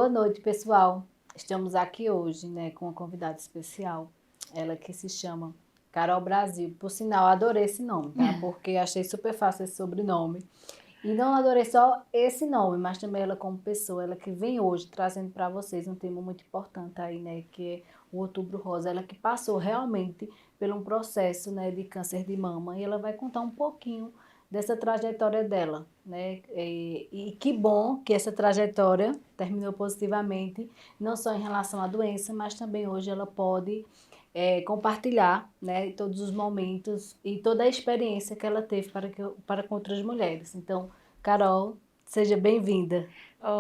Boa noite, pessoal. Estamos aqui hoje, né, com uma convidada especial. Ela que se chama Carol Brasil. Por sinal, adorei esse nome, tá? Porque achei super fácil esse sobrenome. E não adorei só esse nome, mas também ela como pessoa, ela que vem hoje trazendo para vocês um tema muito importante aí, né, que é o Outubro Rosa. Ela que passou realmente por um processo, né, de câncer de mama e ela vai contar um pouquinho dessa trajetória dela, né? E que bom que essa trajetória terminou positivamente, não só em relação à doença, mas também hoje ela pode compartilhar, né, todos os momentos e toda a experiência que ela teve para com outras mulheres. Então, Carol, seja bem-vinda.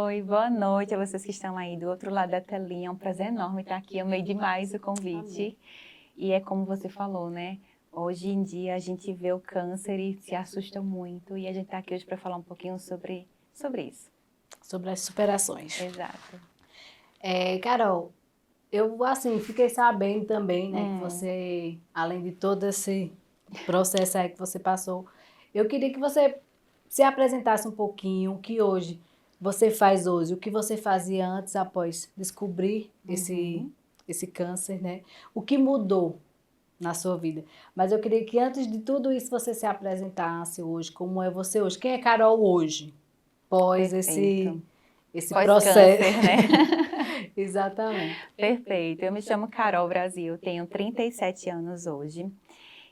Oi, boa noite a vocês que estão aí do outro lado da telinha. É um prazer enorme estar aqui. Amei demais o convite. Amém. E é como você falou, né? Hoje em dia a gente vê o câncer e se assusta muito. E a gente está aqui hoje para falar um pouquinho sobre isso. Sobre as superações. Exato. Carol, eu assim fiquei sabendo também, né, que você, além de todo esse processo aí que você passou, eu queria que você se apresentasse um pouquinho o que hoje você faz hoje, o que você fazia antes após descobrir esse câncer, né? O que mudou na sua vida. Mas eu queria que antes de tudo isso você se apresentasse hoje, como é você hoje? Quem é Carol hoje? Pós Perfeito. esse processo. Pós-câncer, né? Exatamente. Perfeito. Eu me chamo Carol Brasil, tenho 37 anos hoje.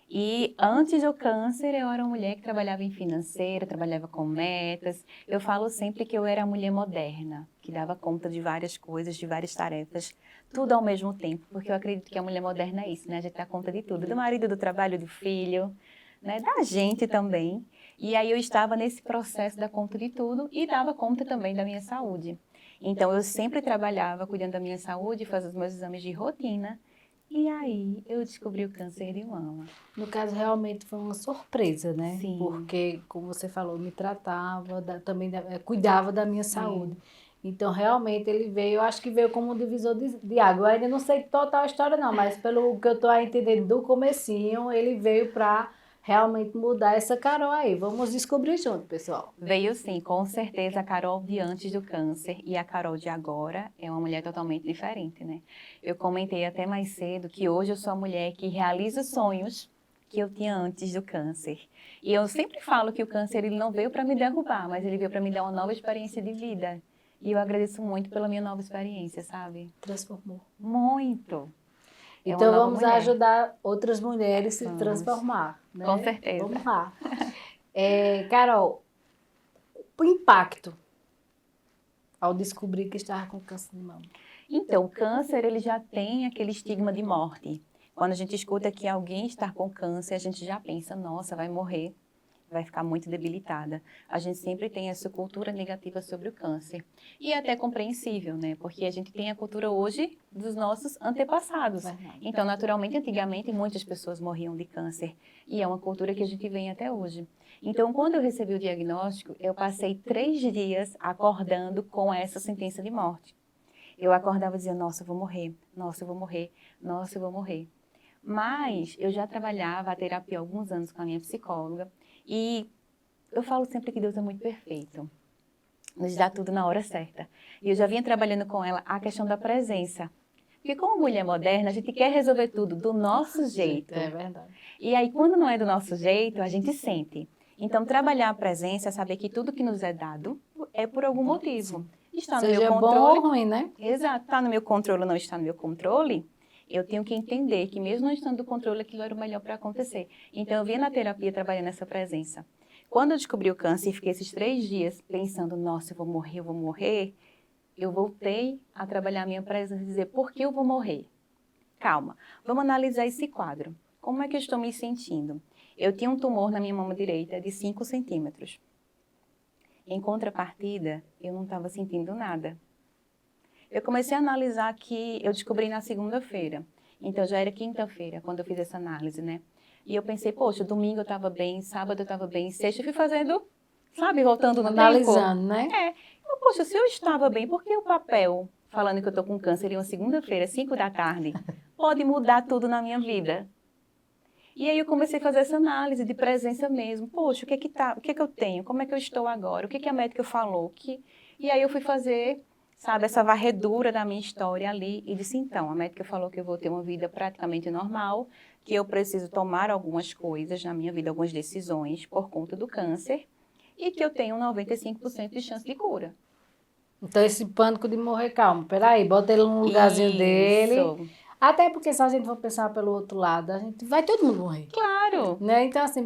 E antes do câncer, eu era uma mulher que trabalhava em financeira, trabalhava com metas. Eu falo sempre que eu era a mulher moderna, que dava conta de várias coisas, de várias tarefas, tudo ao mesmo tempo, porque eu acredito que a mulher moderna é isso, né? A gente dá conta de tudo, do marido, do trabalho, do filho, né? Da gente também. E aí eu estava nesse processo da conta de tudo e dava conta também da minha saúde. Então eu sempre trabalhava cuidando da minha saúde, fazendo os meus exames de rotina. E aí eu descobri o câncer de mama. No caso, realmente foi uma surpresa, né? Sim, Porque, como você falou, me tratava, também cuidava da minha é. saúde. Então, realmente, ele veio, eu acho que veio como um divisor de água. Eu ainda não sei total a história, não, mas pelo que eu estou entendendo do comecinho, ele veio para realmente mudar essa Carol aí. Vamos descobrir junto, pessoal. Veio sim, com certeza a Carol de antes do câncer e a Carol de agora é uma mulher totalmente diferente, né? Eu comentei até mais cedo que hoje eu sou a mulher que realiza sonhos que eu tinha antes do câncer. E eu sempre falo que o câncer ele não veio para me derrubar, mas ele veio para me dar uma nova experiência de vida. E eu agradeço muito pela minha nova experiência, sabe? Transformou. Muito. É uma Então, nova vamos mulher. ajudar outras mulheres a se Vamos. transformar, Com né? certeza. Vamos lá. Carol, o impacto ao descobrir que estava com câncer de mama. Então, o câncer, ele já tem aquele estigma de morte. Quando a gente escuta que alguém está com câncer, a gente já pensa, nossa, vai morrer, vai ficar muito debilitada. A gente sempre tem essa cultura negativa sobre o câncer. E é até compreensível, né? Porque a gente tem a cultura hoje dos nossos antepassados. Verdade. Então, naturalmente, antigamente, muitas pessoas morriam de câncer. E é uma cultura que a gente vem até hoje. Então, quando eu recebi o diagnóstico, eu passei 3 dias acordando com essa sentença de morte. Eu acordava e dizia, nossa, eu vou morrer, nossa, eu vou morrer, nossa, eu vou morrer. Mas eu já trabalhava a terapia há alguns anos com a minha psicóloga e eu falo sempre que Deus é muito perfeito, nos dá tudo na hora certa. E eu já vinha trabalhando com ela a questão da presença. Porque como mulher moderna, a gente quer resolver tudo do nosso jeito. É verdade. E aí, quando não é do nosso jeito, a gente sente. Então, trabalhar a presença é saber que tudo que nos é dado é por algum motivo. Está no meu Seja bom controle. ou ruim, né? Exato, está no meu controle ou não está no meu controle, eu tenho que entender que mesmo não estando no controle, aquilo era o melhor para acontecer. Então, eu vinha na terapia trabalhando essa presença. Quando eu descobri o câncer e fiquei esses 3 dias pensando, nossa, eu vou morrer, eu voltei a trabalhar a minha presença e dizer, por que eu vou morrer? Calma, vamos analisar esse quadro. Como é que eu estou me sentindo? Eu tinha um tumor na minha mama direita de 5 centímetros. Em contrapartida, eu não estava sentindo nada. Eu comecei a analisar que eu descobri na segunda-feira. Então, já era quinta-feira quando eu fiz essa análise, né? E eu pensei, poxa, domingo eu estava bem, sábado eu estava bem, sexta eu fui fazendo, sabe, voltando no tempo. Analisando, né? Poxa, se eu estava bem, por que o papel falando que eu estou com câncer em uma segunda-feira, 5 da tarde, pode mudar tudo na minha vida? E aí eu comecei a fazer essa análise de presença mesmo. Poxa, o que é que eu tenho? Como é que eu estou agora? O que é que a médica falou? E aí eu fui fazer sabe, essa varredura da minha história ali e disse, então, a médica falou que eu vou ter uma vida praticamente normal, que eu preciso tomar algumas coisas na minha vida, algumas decisões por conta do câncer e que eu tenho 95% de chance de cura. Então, esse pânico de morrer, calma, peraí, bota ele no lugarzinho dele. Isso. Até porque se a gente for pensar pelo outro lado, a gente vai todo mundo morrer. Claro. Né? Então, assim,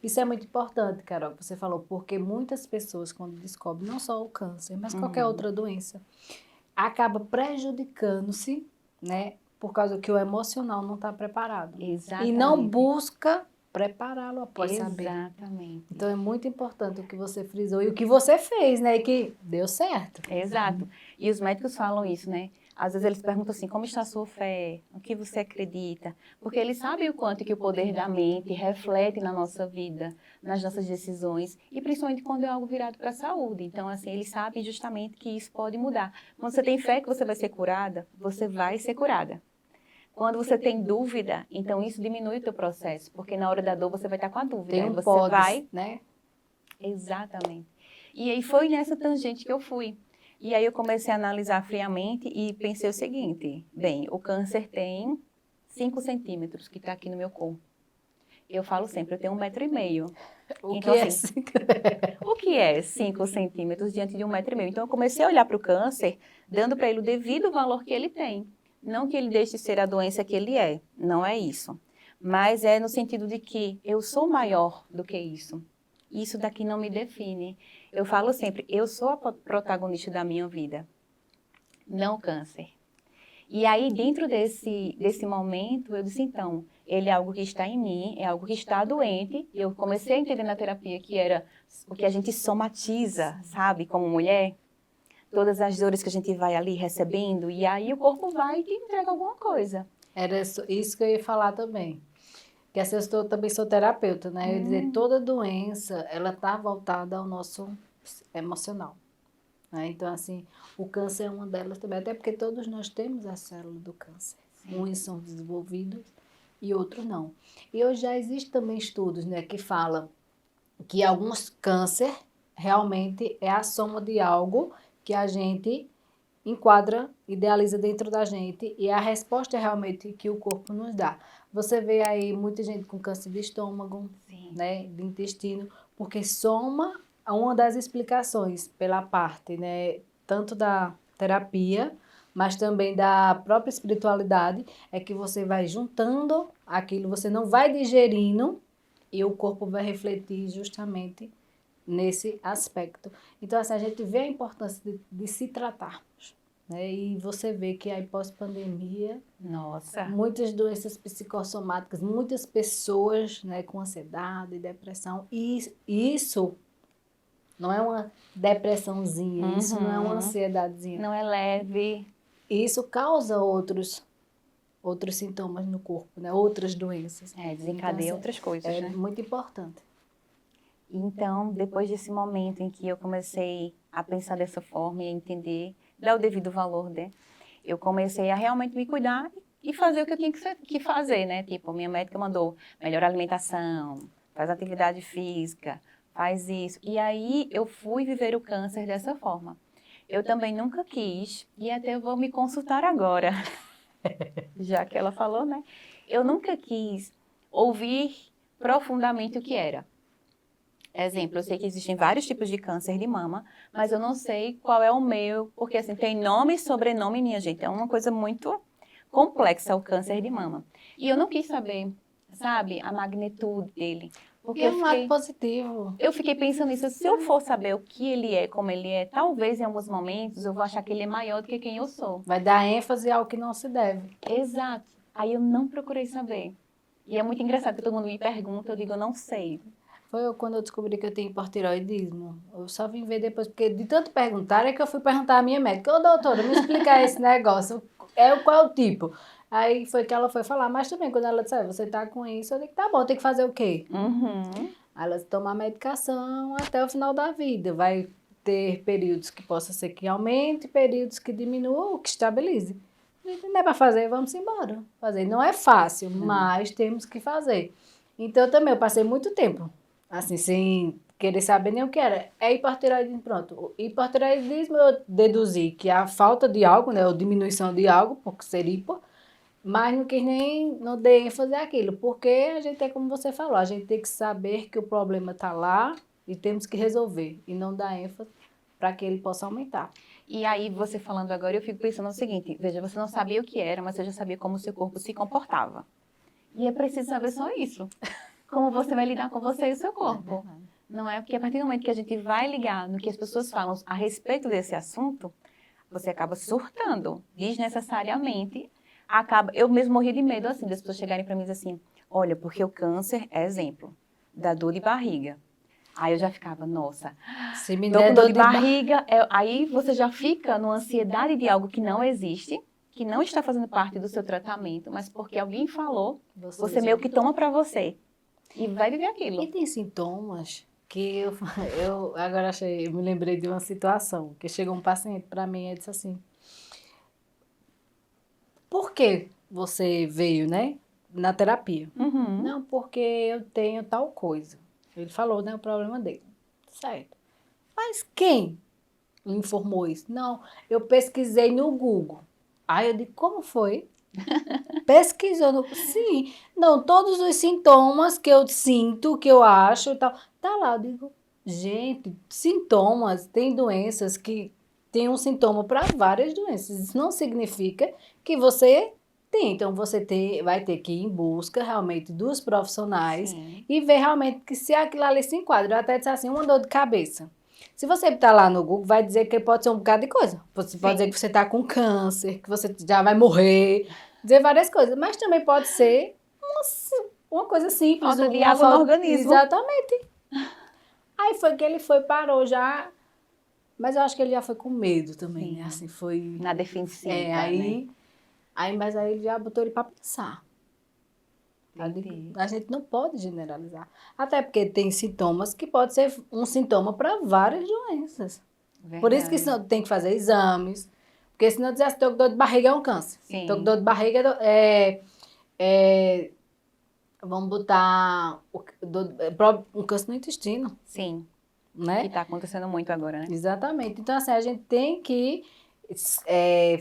isso é muito importante, Carol, que você falou, porque muitas pessoas, quando descobrem não só o câncer, mas qualquer outra doença, acaba prejudicando-se, né? Por causa que o emocional não está preparado. Exatamente. E não busca prepará-lo após saber. Exatamente. Então, é muito importante o que você frisou e o que você fez, né? E que deu certo. Exato. E os médicos falam isso, né? Às vezes eles perguntam assim, como está a sua fé? O que você acredita? Porque eles sabem o quanto que o poder da mente reflete na nossa vida, nas nossas decisões, e principalmente quando é algo virado para a saúde. Então, assim, eles sabem justamente que isso pode mudar. Quando você tem fé que você vai ser curada, você vai ser curada. Quando você tem dúvida, então isso diminui o teu processo, porque na hora da dor você vai estar com a dúvida. Tem aí um você podes, vai, né? exatamente. E aí foi nessa tangente que eu fui. E aí eu comecei a analisar friamente e pensei o seguinte, bem, o câncer tem 5 centímetros que está aqui no meu corpo. Eu falo sempre, eu tenho 1,5 metro. Então, assim, o que é 5 centímetros diante de 1,5 metro? Então eu comecei a olhar para o câncer, dando para ele o devido valor que ele tem. Não que ele deixe de ser a doença que ele é, não é isso. Mas é no sentido de que eu sou maior do que isso. Isso daqui não me define. Eu falo sempre, eu sou a protagonista da minha vida, não o câncer. E aí, dentro desse momento, eu disse, então, ele é algo que está em mim, é algo que está doente. Eu comecei a entender na terapia que era o que a gente somatiza, sabe, como mulher. Todas as dores que a gente vai ali recebendo, e aí o corpo vai e te entrega alguma coisa. Era isso que eu ia falar também. Que eu também sou terapeuta, né? Eu ia dizer, toda doença, ela está voltada ao nosso emocional. Né? Então, assim, o câncer é uma delas também, até porque todos nós temos a célula do câncer. Sim. Uns são desenvolvidos e outros não. E hoje já existem também estudos, né, que falam que alguns câncer realmente é a soma de algo que a gente enquadra, idealiza dentro da gente e a resposta é realmente que o corpo nos dá. Você vê aí muita gente com câncer de estômago, né, de intestino, porque soma uma das explicações pela parte, né, tanto da terapia, mas também da própria espiritualidade, é que você vai juntando aquilo, você não vai digerindo e o corpo vai refletir justamente nesse aspecto. Então, assim, a gente vê a importância de se tratarmos, né? E você vê que aí pós-pandemia, nossa, muitas doenças psicossomáticas, muitas pessoas, né, com ansiedade, depressão, e isso não é uma depressãozinha, isso não é uma ansiedadezinha. Não é leve. Isso causa outros sintomas no corpo, né? Outras doenças. Desencadeia então, outras coisas, é né? muito importante. Então, depois desse momento em que eu comecei a pensar dessa forma e a entender, dar o devido valor, né? Eu comecei a realmente me cuidar e fazer o que eu tinha que fazer, né? Tipo, minha médica mandou melhorar a alimentação, faz atividade física, faz isso. E aí eu fui viver o câncer dessa forma. Eu também nunca quis, e até eu vou me consultar agora, já que ela falou, né? Eu nunca quis ouvir profundamente o que era. Exemplo, eu sei que existem vários tipos de câncer de mama, mas eu não sei qual é o meu, porque assim, tem nome e sobrenome, minha gente, é uma coisa muito complexa o câncer de mama. E eu não quis saber, sabe, a magnitude dele. Porque E é um lado positivo. Eu fiquei pensando nisso, se eu for saber o que ele é, como ele é, talvez em alguns momentos eu vou achar que ele é maior do que quem eu sou. Vai dar ênfase ao que não se deve. Exato. Aí eu não procurei saber. E é muito engraçado que todo mundo me pergunta, eu digo, eu não sei. Foi quando eu descobri que eu tenho hipotireoidismo. Eu só vim ver depois, porque de tanto perguntar, é que eu fui perguntar à minha médica, ô doutora, me explica esse negócio, qual é o tipo? Aí foi que ela foi falar, mas também quando ela disse, você tá com isso, eu disse, tá bom, tem que fazer o quê? Aí ela disse, tomar medicação até o final da vida, vai ter períodos que possa ser que aumente, períodos que diminua ou que estabilize. Não é para fazer, vamos embora. Fazer. Não é fácil, mas temos que fazer. Então também eu passei muito tempo assim, sem querer saber nem o que era. É hipertireoidismo, pronto. O hipertireoidismo eu deduzi que é a falta de algo, né, ou diminuição de algo, porque ser hipo, mas não quis nem, não dei ênfase àquilo, porque a gente é como você falou, a gente tem que saber que o problema está lá e temos que resolver, e não dar ênfase para que ele possa aumentar. E aí, você falando agora, eu fico pensando no seguinte, veja, você não sabia o que era, mas você já sabia como o seu corpo se comportava. E é preciso saber só isso. Como você vai lidar com você e o seu corpo. Não é porque a partir do momento que a gente vai ligar no que as pessoas falam a respeito desse assunto, você acaba surtando desnecessariamente. Eu mesmo morri de medo assim das pessoas chegarem para mim e dizer assim, olha, porque o câncer é exemplo da dor de barriga. Aí eu já ficava, nossa, Se me tô der com dor dor de de barriga. Aí você já fica numa ansiedade de algo que não existe, que não está fazendo parte do seu tratamento, mas porque alguém falou, você meio que toma para você. E vai viver aquilo. E tem sintomas que eu agora eu me lembrei de uma situação, que chegou um paciente para mim e disse assim, por que você veio, né, na terapia? Uhum. Não, porque eu tenho tal coisa. Ele falou, né, o problema dele. Certo. Mas quem lhe informou isso? Não, eu pesquisei no Google. Aí eu digo, como foi? Pesquisou no... Sim. Não, todos os sintomas que eu sinto, que eu acho e tal, tá lá. Eu digo, gente, sintomas, tem doenças que tem um sintoma para várias doenças. Isso não significa que você tem. Então, vai ter que ir em busca realmente dos profissionais. Sim. E ver realmente que se aquilo ali se enquadra. Eu até disse assim, uma dor de cabeça. Se você botar lá no Google, vai dizer que pode ser um bocado de coisa. Você pode dizer que você está com câncer, que você já vai morrer, dizer várias coisas. Mas também pode ser uma coisa simples. Falta de Uma água no falta... organismo. Exatamente. Aí foi que ele foi, parou já. Mas eu acho que ele já foi com medo também, Sim. né? Assim, foi... Na defensiva, aí, né? mas aí ele já botou ele para pensar. Entendi. A gente não pode generalizar. Até porque tem sintomas que pode ser um sintoma para várias doenças. Por isso que Verdade. tem que fazer exames. Porque se não dissesse que estou com dor de barriga é um câncer. Sim. Estou com dor de barriga vamos botar um câncer no intestino, Sim. Que né? está acontecendo muito agora, né? Exatamente. Então, assim, a gente tem que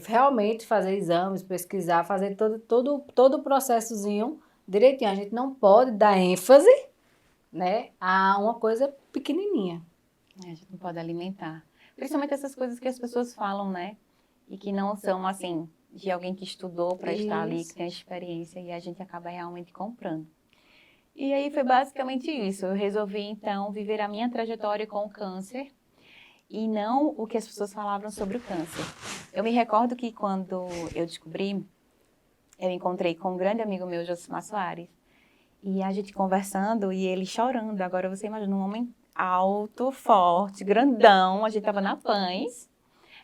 realmente fazer exames, pesquisar, fazer todo o processozinho direitinho. A gente não pode dar ênfase, né, a uma coisa pequenininha. A gente não pode alimentar. Principalmente essas coisas que as pessoas falam, né? E que não são, assim, de alguém que estudou para estar ali, que tem experiência, e a gente acaba realmente comprando. E aí foi basicamente isso. Eu resolvi, então, viver a minha trajetória com o câncer e não o que as pessoas falavam sobre o câncer. Eu me recordo que quando eu descobri, eu encontrei com um grande amigo meu, Josimar Soares, e a gente conversando e ele chorando. Agora você imagina um homem alto, forte, grandão, a gente estava na Pães,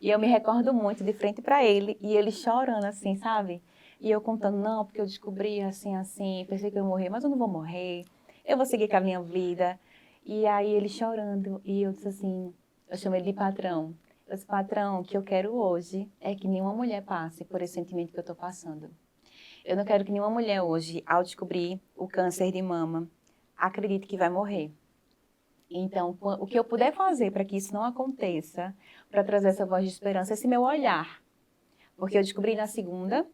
e eu me recordo muito de frente para ele, e ele chorando assim, sabe? E eu contando, não, porque eu descobri assim, assim, pensei que eu ia morrer, mas eu não vou morrer, eu vou seguir com a minha vida. E aí ele chorando, e eu disse assim, eu chamo ele de patrão. Eu disse, patrão, o que eu quero hoje é que nenhuma mulher passe por esse sentimento que eu estou passando. Eu não quero que nenhuma mulher hoje, ao descobrir o câncer de mama, acredite que vai morrer. Então, o que eu puder fazer para que isso não aconteça, para trazer essa voz de esperança, esse meu olhar. Porque eu descobri na segunda,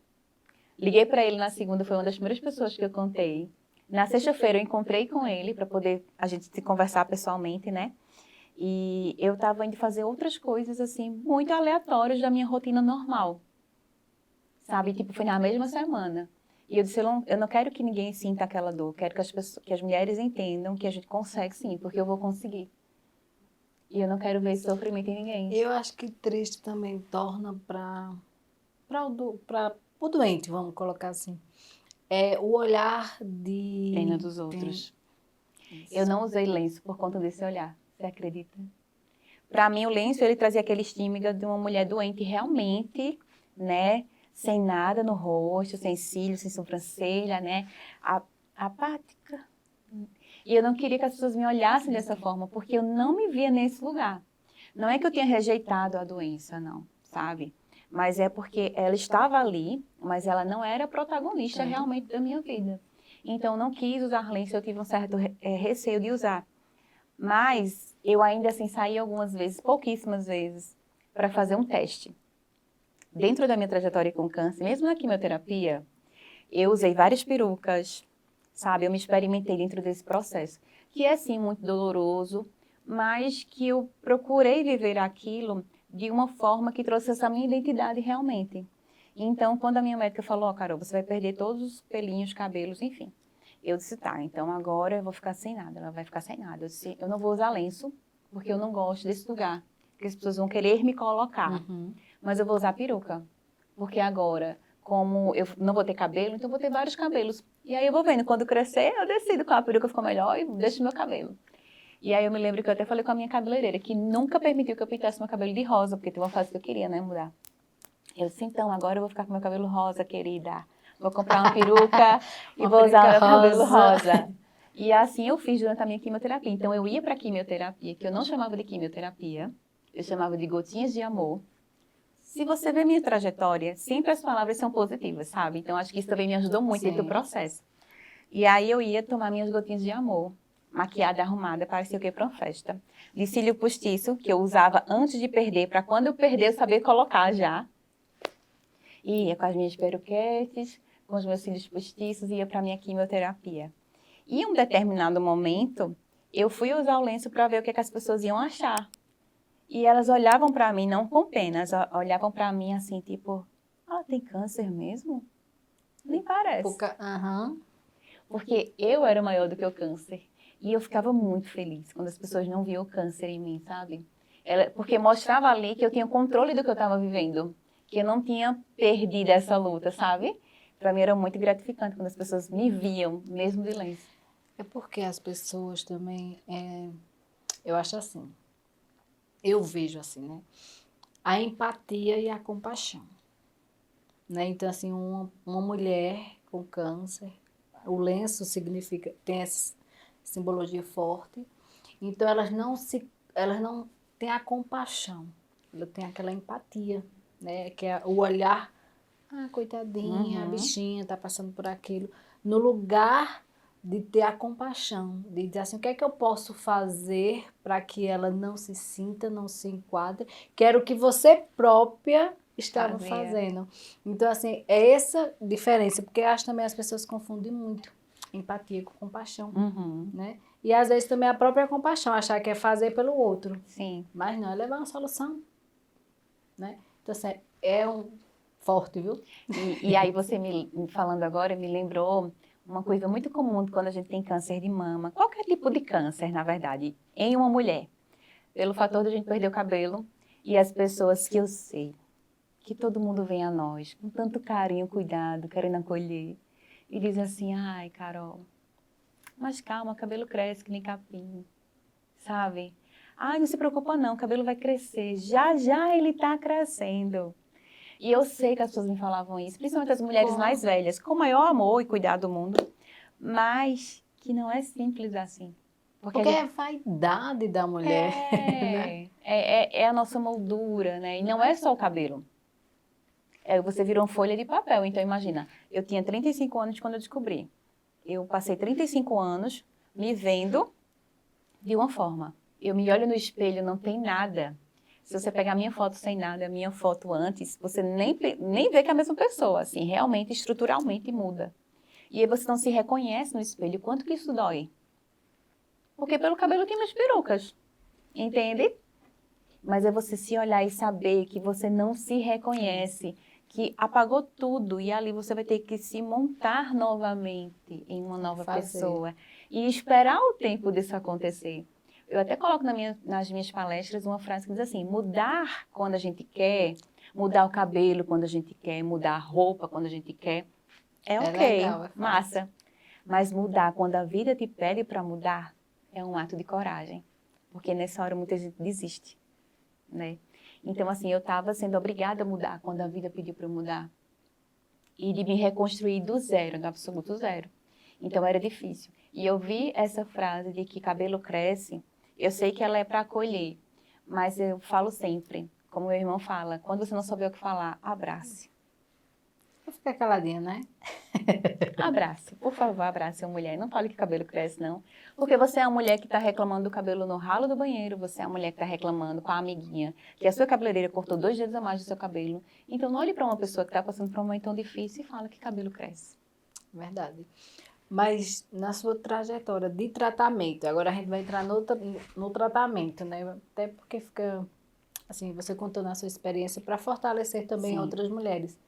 liguei para ele na segunda, foi uma das primeiras pessoas que eu contei. Na sexta-feira eu encontrei com ele para poder a gente se conversar pessoalmente, né? E eu estava indo fazer outras coisas, assim, muito aleatórias da minha rotina normal. Sabe? Tipo, foi na mesma semana. E eu disse, eu não quero que ninguém sinta aquela dor. Quero que as mulheres entendam que a gente consegue sim, porque eu vou conseguir. E eu não quero ver esse sofrimento em ninguém. Eu acho que triste também torna para o doente, vamos colocar assim. É o olhar de... Pena dos outros. Eu não usei lenço por conta desse olhar. Você acredita? Para mim, o lenço, ele trazia aquele estímulo de uma mulher doente realmente, né? Sem nada no rosto, sem cílios, sem sobrancelha, né? Apática. E eu não queria que as pessoas me olhassem dessa forma, porque eu não me via nesse lugar. Não é que eu tenha rejeitado a doença, não, sabe? Mas é porque ela estava ali, mas ela não era protagonista realmente da minha vida. Então, eu não quis usar lenço, eu tive um certo receio de usar. Mas eu ainda assim saí algumas vezes, pouquíssimas vezes, para fazer um teste. Dentro da minha trajetória com câncer, mesmo na quimioterapia, eu usei várias perucas, sabe? Eu me experimentei dentro desse processo, que é sim muito doloroso, mas que eu procurei viver aquilo de uma forma que trouxe essa minha identidade realmente. Então, quando a minha médica falou, Carol, você vai perder todos os pelinhos, cabelos, enfim. Eu disse, tá, então agora eu vou ficar sem nada, ela vai ficar sem nada. Eu disse, eu não vou usar lenço, porque eu não gosto desse lugar, porque as pessoas vão querer me colocar. Mas eu vou usar peruca, porque agora, como eu não vou ter cabelo, então eu vou ter vários cabelos. E aí eu vou vendo, quando crescer, eu decido qual a peruca ficou melhor e deixo meu cabelo. E aí eu me lembro que eu até falei com a minha cabeleireira, que nunca permitiu que eu pintasse meu cabelo de rosa, porque tem uma fase que eu queria, né, mudar. Eu disse, então, agora eu vou ficar com meu cabelo rosa, querida. Vou comprar uma peruca e Uma vou usar peruca meu cabelo rosa. rosa. E assim eu fiz durante a minha quimioterapia. Então, eu ia para a quimioterapia, que eu não chamava de quimioterapia, eu chamava de gotinhas de amor. Se você vê minha trajetória, sempre as palavras são positivas, sabe? Então, acho que isso também me ajudou muito dentro do Sim. processo. E aí eu ia tomar minhas gotinhas de amor, maquiada, arrumada, parecia o quê? Para uma festa. De cílio postiço, que eu usava antes de perder, para quando eu perder eu saber colocar já. E ia com as minhas peruquetes, com os meus cílios postiços, ia para a minha quimioterapia. E em um determinado momento, eu fui usar o lenço para ver o que, que as pessoas iam achar. E elas olhavam para mim, não com pena, elas olhavam para mim assim, tipo, ela tem câncer mesmo? Nem parece. Aham. Porque eu era maior do que o câncer. E eu ficava muito feliz quando as pessoas não viam o câncer em mim, sabe? Porque mostrava ali que eu tinha controle do que eu estava vivendo. Que eu não tinha perdido essa luta, sabe? Para mim era muito gratificante quando as pessoas me viam, mesmo de lenço. É porque as pessoas também, eu acho assim, eu vejo assim, né? A empatia e a compaixão, né? Então, assim, uma mulher com câncer, o lenço significa, tem essa simbologia forte, então elas não têm a compaixão, elas têm aquela empatia, né? Que é o olhar, coitadinha, a Uhum. bichinha tá passando por aquilo, no lugar de ter a compaixão, de dizer assim, o que é que eu posso fazer para que ela não se sinta, não se enquadre, que era o que você própria estava Fazia. fazendo. Então, assim, é essa diferença, porque eu acho também as pessoas confundem muito empatia com compaixão, Uhum. né? E às vezes também a própria compaixão, achar que é fazer pelo outro, Sim. mas não, é levar uma solução, né? Então, assim, é um forte, viu? E aí você me falando agora me lembrou uma coisa muito comum quando a gente tem câncer de mama, qualquer tipo de câncer, na verdade, em uma mulher, pelo fator de a gente perder o cabelo e as pessoas que eu sei, que todo mundo vem a nós com tanto carinho, cuidado, querendo acolher, e diz assim, ai, Carol, mas calma, o cabelo cresce que nem capim, sabe? Ai, não se preocupa não, o cabelo vai crescer, já já ele está crescendo. E eu sei que as pessoas me falavam isso, principalmente as mulheres mais velhas, com o maior amor e cuidado do mundo, mas que não é simples assim. Porque a Porque gente é vaidade da mulher, né? é a nossa moldura, né? E não é só o cabelo. Você virou uma folha de papel. Então, imagina, eu tinha 35 anos quando eu descobri. Eu passei 35 anos me vendo de uma forma. Eu me olho no espelho, não tem nada. Se você pegar a minha foto sem nada, a minha foto antes, você nem vê que é a mesma pessoa, assim, realmente, estruturalmente muda. E aí você não se reconhece no espelho, quanto que isso dói? Porque pelo cabelo tem umas perucas, entende? Mas é você se olhar e saber que você não se reconhece, que apagou tudo e ali você vai ter que se montar novamente em uma nova Fazer. pessoa e esperar o tempo disso acontecer. Eu até coloco nas minhas palestras uma frase que diz assim: mudar quando a gente quer, mudar o cabelo quando a gente quer, mudar a roupa quando a gente quer, é É ok, legal, é fácil. massa. Mas mudar quando a vida te pede para mudar é um ato de coragem, porque nessa hora muita gente desiste, né? Então, assim, eu estava sendo obrigada a mudar quando a vida pediu para eu mudar. E de me reconstruir do zero, do absoluto zero. Então, era difícil. E eu vi essa frase de que cabelo cresce, eu sei que ela é para acolher, mas eu falo sempre, como meu irmão fala, quando você não souber o que falar, abrace. Vou ficar caladinha, né? Abrace, por favor, abrace a mulher. Não fale que cabelo cresce, não. Porque você é a mulher que está reclamando do cabelo no ralo do banheiro, você é a mulher que está reclamando com a amiguinha que a sua cabeleireira cortou 2 dedos a mais do seu cabelo. Então, não olhe para uma pessoa que está passando por um momento tão difícil e fala que cabelo cresce. Verdade. Mas na sua trajetória de tratamento, agora a gente vai entrar no tratamento, né? Até porque fica, assim, você contando a sua experiência para fortalecer também Sim. outras mulheres.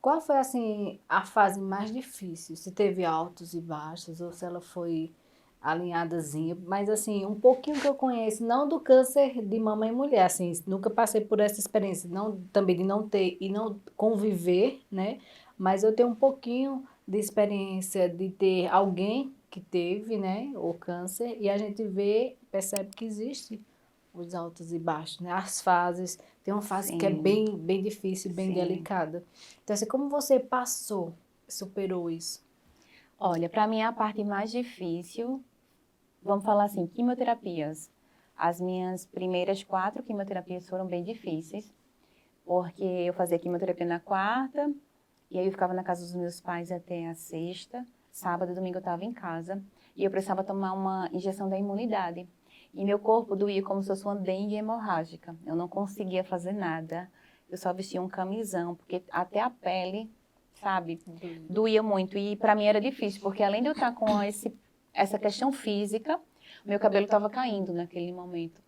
Qual foi, assim, a fase mais difícil? Se teve altos e baixos, ou se ela foi alinhadazinha, mas assim, um pouquinho que eu conheço, não do câncer de mama em mulher, assim, nunca passei por essa experiência, não, também de não ter e não conviver, né? Mas eu tenho um pouquinho de experiência de ter alguém que teve, né, o câncer, e a gente vê, percebe que existe os altos e baixos, né? As fases, tem uma fase que é Sim, bem difícil, bem sim. delicada. Então, assim, como você passou, superou isso? Olha, para mim a parte mais difícil, vamos falar assim, quimioterapias. As minhas primeiras 4 quimioterapias foram bem difíceis, porque eu fazia quimioterapia na quarta, e aí eu ficava na casa dos meus pais até a sexta, sábado e domingo eu estava em casa, e eu precisava tomar uma injeção da imunidade. E meu corpo doía como se fosse uma dengue hemorrágica. Eu não conseguia fazer nada. Eu só vestia um camisão, porque até a pele, sabe, doía muito. E para mim era difícil, porque além de eu estar com essa questão física, meu cabelo estava caindo naquele momento.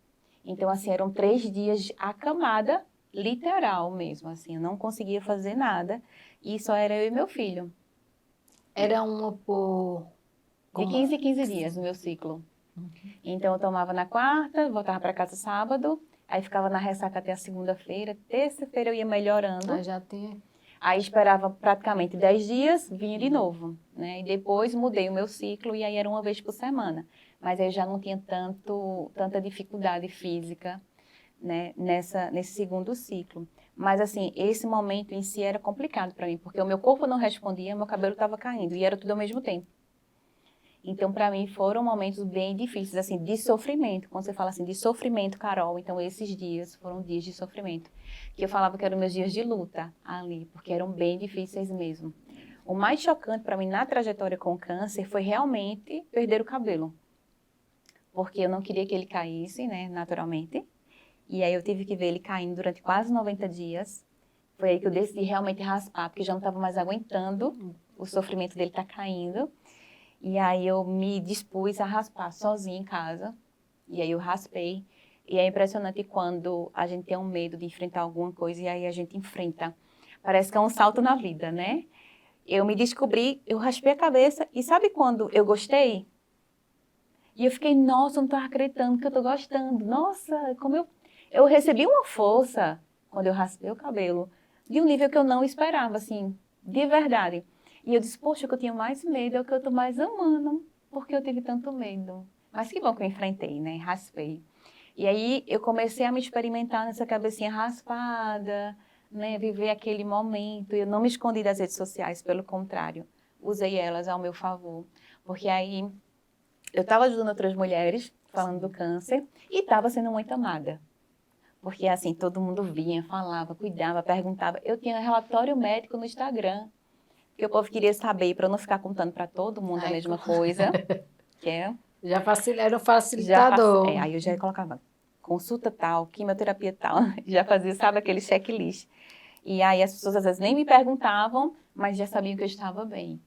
Então, assim, eram 3 dias acamada, literal mesmo, assim, eu não conseguia fazer nada. E só era eu e meu filho. Era uma por... De Como... 15 em 15 dias no meu ciclo. Então, eu tomava na quarta, voltava para casa sábado, aí ficava na ressaca até a segunda-feira. Terça-feira eu ia melhorando. Aí já tinha... Aí esperava praticamente 10 dias, vinha de novo, né? E depois mudei o meu ciclo e aí era uma vez por semana. Mas aí eu já não tinha tanta dificuldade física, né, nesse segundo ciclo. Mas assim, esse momento em si era complicado para mim, porque o meu corpo não respondia, meu cabelo estava caindo e era tudo ao mesmo tempo. Então, para mim, foram momentos bem difíceis, assim, de sofrimento. Quando você fala assim, de sofrimento, Carol, então esses dias foram dias de sofrimento. Que eu falava que eram meus dias de luta ali, porque eram bem difíceis mesmo. O mais chocante para mim na trajetória com o câncer foi realmente perder o cabelo. Porque eu não queria que ele caísse, né, naturalmente. E aí eu tive que ver ele caindo durante quase 90 dias. Foi aí que eu decidi realmente raspar, porque já não estava mais aguentando o sofrimento dele estar caindo. E aí eu me dispus a raspar sozinha em casa. E aí eu raspei. E é impressionante quando a gente tem um medo de enfrentar alguma coisa e aí a gente enfrenta. Parece que é um salto na vida, né? Eu me descobri, eu raspei a cabeça e sabe quando eu gostei? E eu fiquei, nossa, eu não tô acreditando que eu tô gostando. Nossa, como eu recebi uma força quando eu raspei o cabelo, de um nível que eu não esperava, assim, de verdade. E eu disse, poxa, o que eu tinha mais medo é o que eu tô mais amando, porque eu tive tanto medo. Mas que bom que eu enfrentei, né? Raspei. E aí eu comecei a me experimentar nessa cabecinha raspada, né? Viver aquele momento. Eu não me escondi das redes sociais, pelo contrário, usei elas ao meu favor. Porque aí eu estava ajudando outras mulheres, falando do câncer, e estava sendo muito amada. Porque, assim, todo mundo vinha, falava, cuidava, perguntava. Eu tinha relatório médico no Instagram, que o povo queria saber, para eu não ficar contando para todo mundo a Ai, mesma coisa, que é, já era um já faço, facilitador. aí eu já colocava consulta tal, quimioterapia tal, já fazia, sabe, aquele checklist. E aí as pessoas às vezes nem me perguntavam, mas já sabiam que eu estava bem.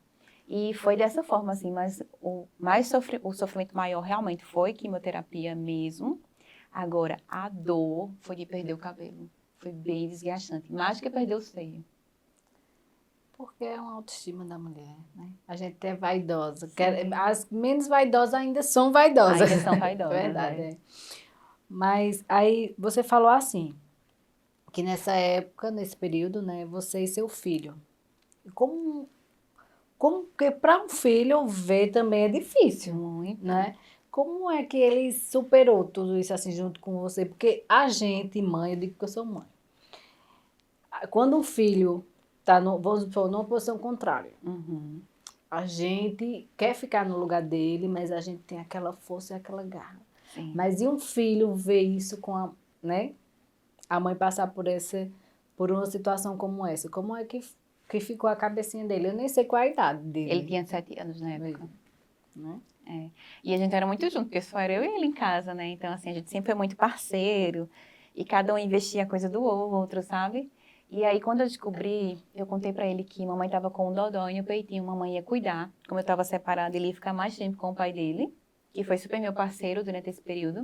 E foi dessa forma, assim, mas o sofrimento maior realmente foi quimioterapia mesmo. Agora, a dor foi de perder o cabelo. Foi bem desgastante. Mais do que perder o seio. Porque é uma autoestima da mulher, né? A gente é vaidosa. Sim. As menos vaidosas ainda são vaidosas. Ainda são É vaidosas, verdade, é. é. Mas aí você falou assim, que nessa época, nesse período, né, você e seu filho. Como, porque para um filho ver também é difícil, Muito. né? Como é que ele superou tudo isso assim junto com você? Porque a gente, mãe, eu digo que eu sou mãe. Quando um filho está, vamos supor, numa posição contrária, Uhum. a gente quer ficar no lugar dele, mas a gente tem aquela força e aquela garra. Sim. Mas e um filho ver isso com a, né? A mãe passar por uma situação como essa? Como é que que ficou a cabecinha dele. Eu nem sei qual a idade dele. Ele tinha 7 anos na época. Né? É. E a gente era muito junto, porque só era eu e ele em casa, né? Então, assim, a gente sempre foi muito parceiro. E cada um investia a coisa do outro, sabe? E aí, quando eu descobri, eu contei pra ele que mamãe tava com um dodói no peitinho, mamãe ia cuidar. Como eu tava separada, ele ia ficar mais tempo com o pai dele, que foi super meu parceiro durante esse período.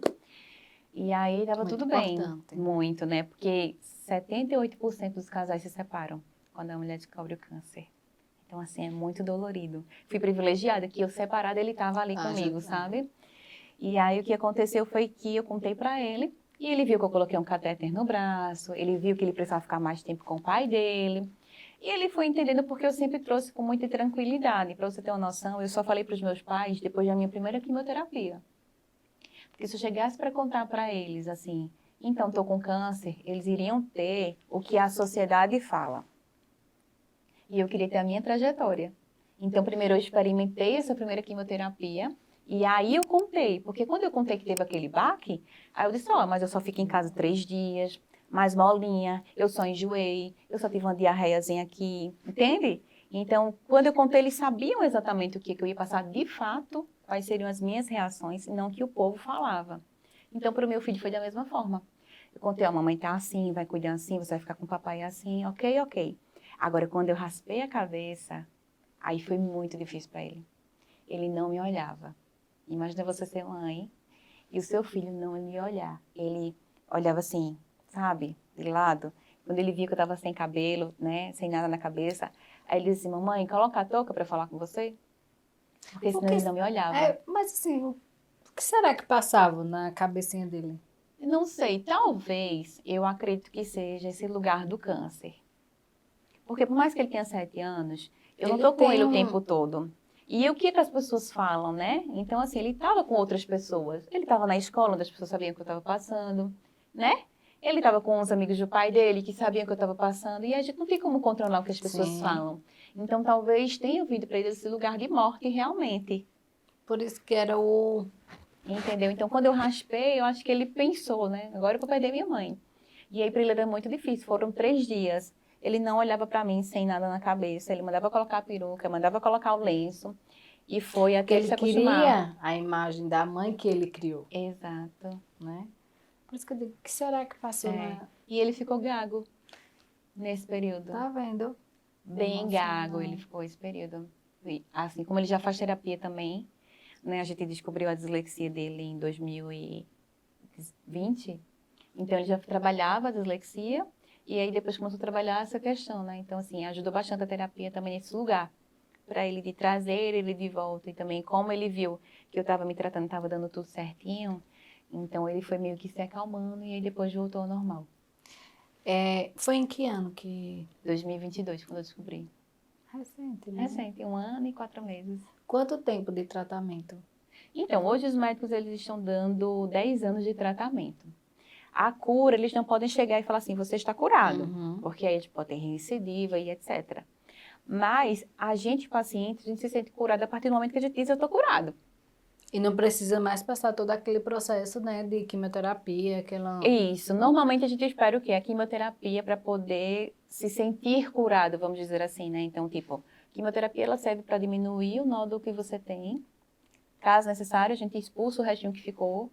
E aí, tava Muito tudo bem. importante. Muito, né? Porque 78% dos casais se separam quando a mulher descobre o câncer. Então, assim, é muito dolorido. Fui privilegiada, que eu separada, ele estava ali comigo, sabe? E aí, o que aconteceu foi que eu contei para ele, e ele viu que eu coloquei um catéter no braço, ele viu que ele precisava ficar mais tempo com o pai dele, e ele foi entendendo porque eu sempre trouxe com muita tranquilidade. Para você ter uma noção, eu só falei para os meus pais depois da minha primeira quimioterapia. Porque se eu chegasse para contar para eles, assim, então, estou com câncer, eles iriam ter o que a sociedade fala. E eu queria ter a minha trajetória. Então, primeiro eu experimentei essa primeira quimioterapia, e aí eu contei, porque quando eu contei que teve aquele baque, aí eu disse, mas eu só fico em casa 3 dias, mais molinha, eu só enjoei, eu só tive uma diarreiazinha aqui, entende? Então, quando eu contei, eles sabiam exatamente o que eu ia passar de fato, quais seriam as minhas reações, não o que o povo falava. Então, para o meu filho foi da mesma forma. Eu contei, a mamãe tá assim, vai cuidar assim, você vai ficar com o papai assim, ok. Agora, quando eu raspei a cabeça, aí foi muito difícil para ele. Ele não me olhava. Imagina você ser mãe e o seu filho não lhe olhar. Ele olhava assim, sabe, de lado. Quando ele via que eu estava sem cabelo, né, sem nada na cabeça, aí ele disse, mamãe, coloca a touca para falar com você, porque senão ele não me olhava. Mas assim, o que será que passava na cabecinha dele? Não sei, talvez eu acredito que seja esse lugar do câncer. Porque por mais que ele tenha 7 anos, eu não estou com ele o tempo todo. E o que as pessoas falam, né? Então, assim, ele estava com outras pessoas. Ele estava na escola, onde as pessoas sabiam que eu estava passando, né? Ele estava com os amigos do pai dele, que sabiam que eu estava passando. E a gente não tem como controlar o que as pessoas falam. Então, talvez tenha vindo para ele esse lugar de morte realmente. Por isso que era o... Entendeu? Então, quando eu raspei, eu acho que ele pensou, né? Agora eu vou perder minha mãe. E aí, para ele era muito difícil. Foram 3 dias. Ele não olhava para mim sem nada na cabeça. Ele mandava colocar a peruca, mandava colocar o lenço. E foi até ele se acostumar. queria a imagem da mãe que ele criou. Exato. Né? Por isso que eu digo, o que será que passou na... E ele ficou gago nesse período. Tá vendo? Bem gago ele ficou esse período. E, assim, como ele já faz terapia também, né? A gente descobriu a dislexia dele em 2020. Então, ele já trabalhava a dislexia. E aí, depois começou a trabalhar essa questão, né? Então, assim, ajudou bastante a terapia também nesse lugar. Para ele de trazer ele de volta. E também, como ele viu que eu estava me tratando, estava dando tudo certinho. Então, ele foi meio que se acalmando e aí depois voltou ao normal. Foi em que ano que... 2022, quando eu descobri. Recente, né? Recente, 1 ano e 4 meses. Quanto tempo de tratamento? Então, hoje os médicos eles estão dando 10 anos de tratamento. A cura, eles não podem chegar e falar assim, você está curado. Porque aí a gente pode ter recidiva e etc. Mas a gente, paciente, a gente se sente curado a partir do momento que a gente diz, eu estou curado. E não precisa mais passar todo aquele processo, né, de quimioterapia, aquela... Isso. Normalmente a gente espera o quê? A quimioterapia para poder se sentir curado, vamos dizer assim, né? Então, tipo, quimioterapia ela serve para diminuir o nódulo que você tem. Caso necessário, a gente expulsa o restinho que ficou,